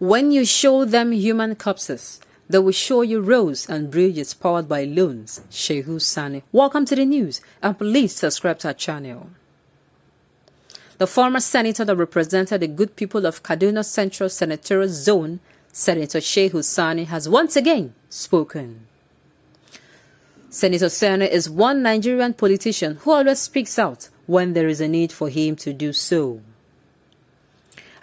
When you show them human corpses, they will show you roads and bridges powered by loans. ÇØÇ. Welcome to the news, and please subscribe to our channel. The former senator that represented the good people of Kaduna Central Senatorial Zone, Senator ÇØÇ, has once again spoken. Senator ÇØÇ is one Nigerian politician who always speaks out when there is a need for him to do so.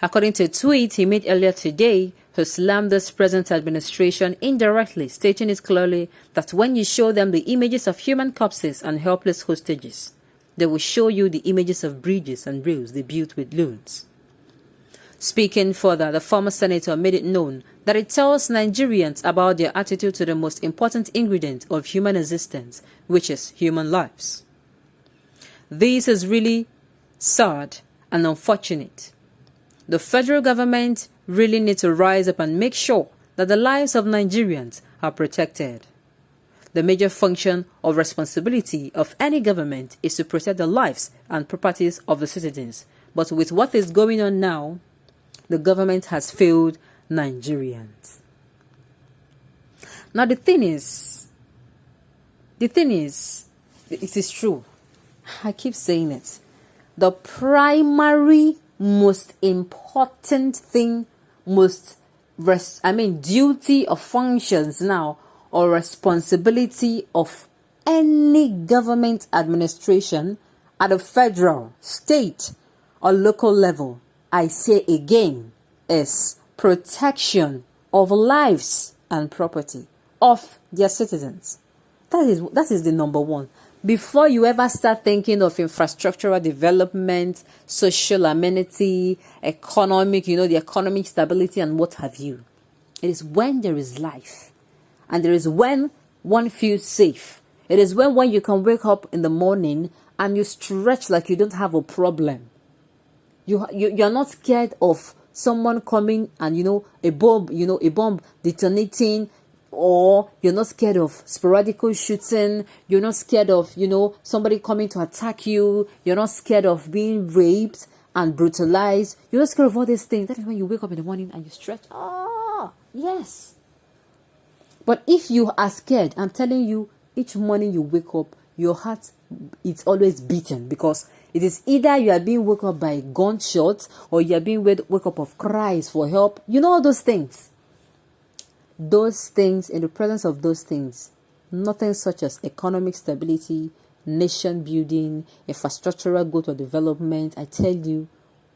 According to a tweet he made earlier today, he slammed this present administration indirectly, stating it clearly that when you show them the images of human corpses and helpless hostages, they will show you the images of bridges and rails they built with loans. Speaking further, the former senator made it known that it tells Nigerians about their attitude to the most important ingredient of human existence, which is human lives. This is really sad and unfortunate. The federal government really needs to rise up and make sure that the lives of Nigerians are protected. The major function or responsibility of any government is to protect the lives and properties of the citizens. But with what is going on now, the government has failed Nigerians. Now the thing is, it is true. I keep saying it. The primary most important thing, duty or functions now or responsibility of any government administration at the federal, state or local level, I say again, is protection of lives and property of their citizens. That is the number one. Before you ever start thinking of infrastructural development, social amenity, economic, the economic stability and what have you. It is when there is life. And there is when one feels safe. It is when you can wake up in the morning and you stretch like you don't have a problem. You're not scared of someone coming and, a bomb detonating. Or you're not scared of sporadical shooting. You're not scared of, somebody coming to attack you. You're not scared of being raped and brutalized. You're not scared of all these things. That is when you wake up in the morning and you stretch. Yes. But if you are scared, I'm telling you, each morning you wake up, your heart, it's always beating because it is either you are being woke up by gunshots or you are being woke up of cries for help. All those things. Those things, in the presence of those things, nothing such as economic stability, nation building, infrastructural growth or development, I tell you,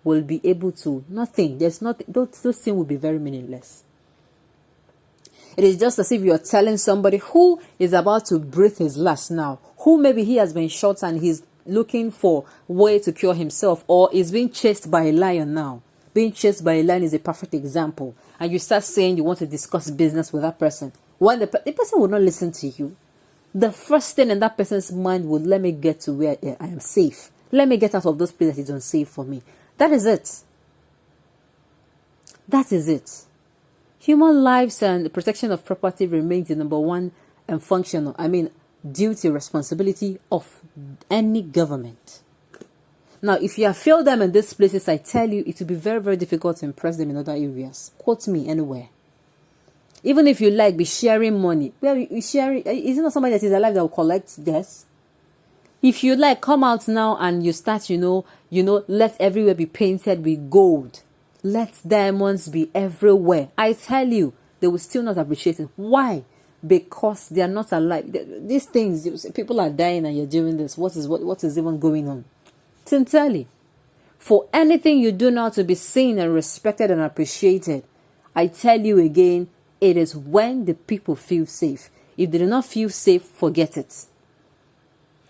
will be able to, nothing. Those things will be very meaningless. It is just as if you are telling somebody who is about to breathe his last now, who maybe he has been shot and he's looking for a way to cure himself, or is being chased by a lion now. Being chased by a lion is a perfect example. And you start saying you want to discuss business with that person. When the person will not listen to you. The first thing in that person's mind would, let me get to where I am safe. Let me get out of those places that is unsafe for me. That is it. That is it. Human lives and the protection of property remains the number one duty, responsibility of any government. Now, if you have failed them in these places, I tell you, it will be very, very difficult to impress them in other areas. Quote me anywhere. Even if you be sharing money. Well, you sharing, is it not somebody that is alive that will collect this? If you come out now and you start, let everywhere be painted with gold. Let diamonds be everywhere. I tell you, they will still not appreciate it. Why? Because they are not alive. These things, people are dying and you're doing this. What is even going on? Sincerely, for anything you do now to be seen and respected and appreciated, I tell you again, it is when the people feel safe. If they do not feel safe, forget it.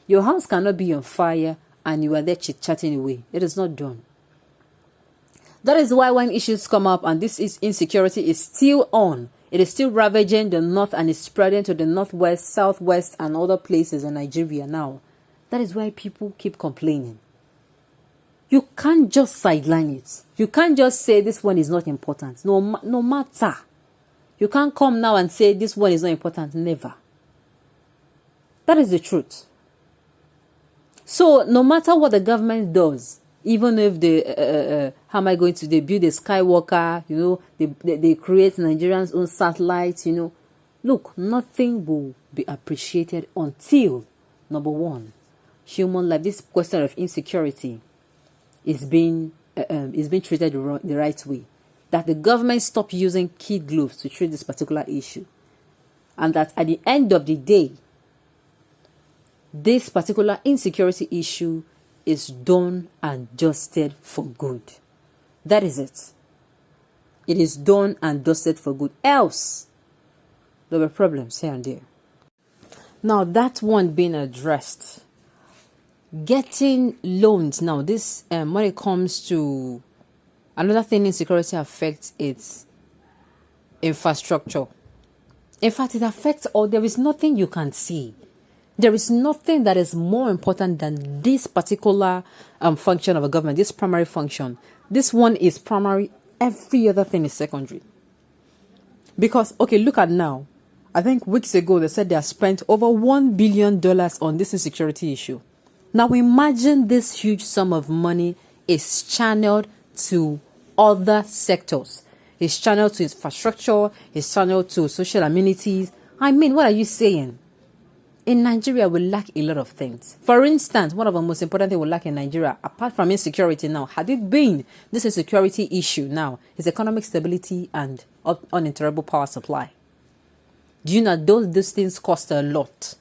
Your house cannot be on fire and you are there chit-chatting away. It is not done. That is why when issues come up and this insecurity is still on, it is still ravaging the north and is spreading to the northwest, southwest and other places in Nigeria now. That is why people keep complaining. You can't just sideline it. You can't just say this one is not important. No matter. You can't come now and say this one is not important. Never. That is the truth. So no matter what the government does, Even if how am I going to, they build a Skywalker, they create Nigerians' own satellites, look, nothing will be appreciated until, number one, human life, this question of insecurity is being treated the right way. That the government stop using kid gloves to treat this particular issue. And that at the end of the day, this particular insecurity issue is done and dusted for good. That is it. It is done and dusted for good. Else, there were problems here and there. Now, that one being addressed, getting loans. Now, this when it comes to another thing, insecurity affects its infrastructure. In fact, it affects all. There is nothing you can see. There is nothing that is more important than this particular function of a government, this primary function. This one is primary. Every other thing is secondary. Because, okay, look at now. I think weeks ago, they said they have spent over $1 billion on this insecurity issue. Now, imagine this huge sum of money is channeled to other sectors. It's channeled to infrastructure. It's channeled to social amenities. I mean, what are you saying? In Nigeria, we lack a lot of things. For instance, one of the most important things we lack in Nigeria, apart from insecurity now, had it been this insecurity issue now, is economic stability and uninterruptible power supply. Do you know those things cost a lot?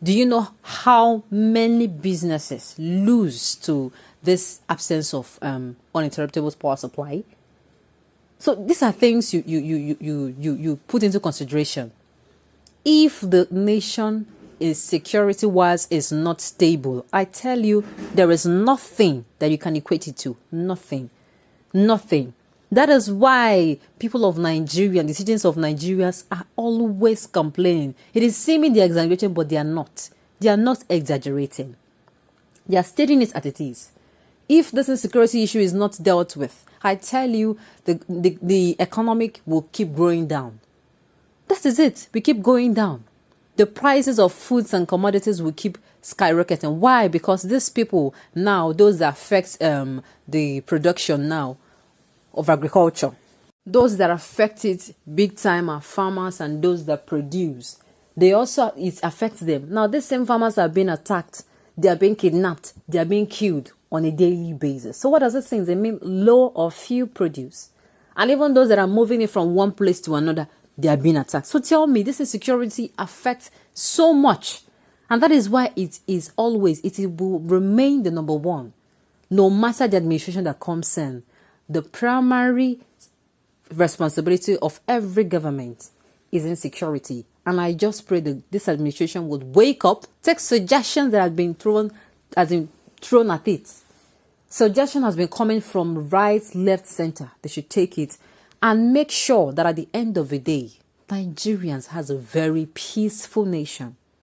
Do you know how many businesses lose to this absence of uninterruptible power supply? So these are things you put into consideration. If the nation is security-wise is not stable, I tell you, there is nothing that you can equate it to. Nothing. Nothing. That is why people of Nigeria, the citizens of Nigeria are always complaining. It is seeming they're exaggerating, but they are not. They are not exaggerating. They are stating it as it is. If this insecurity issue is not dealt with, I tell you, the economic will keep growing down. That is it. We keep going down. The prices of foods and commodities will keep skyrocketing. Why? Because these people now, those that affect the production now of agriculture, those that affect it big time are farmers and those that produce. It affects them. Now, these same farmers are being attacked. They are being kidnapped. They are being killed on a daily basis. So what does it mean? It means low or few produce. And even those that are moving it from one place to another, they are being attacked. So tell me, this insecurity affects so much. And that is why it will remain the number one. No matter the administration that comes in, the primary responsibility of every government is insecurity. And I just pray that this administration would wake up, take suggestions that have been thrown at it. Suggestion has been coming from right, left, center. They should take it and make sure that at the end of the day, Nigerians has a very peaceful nation.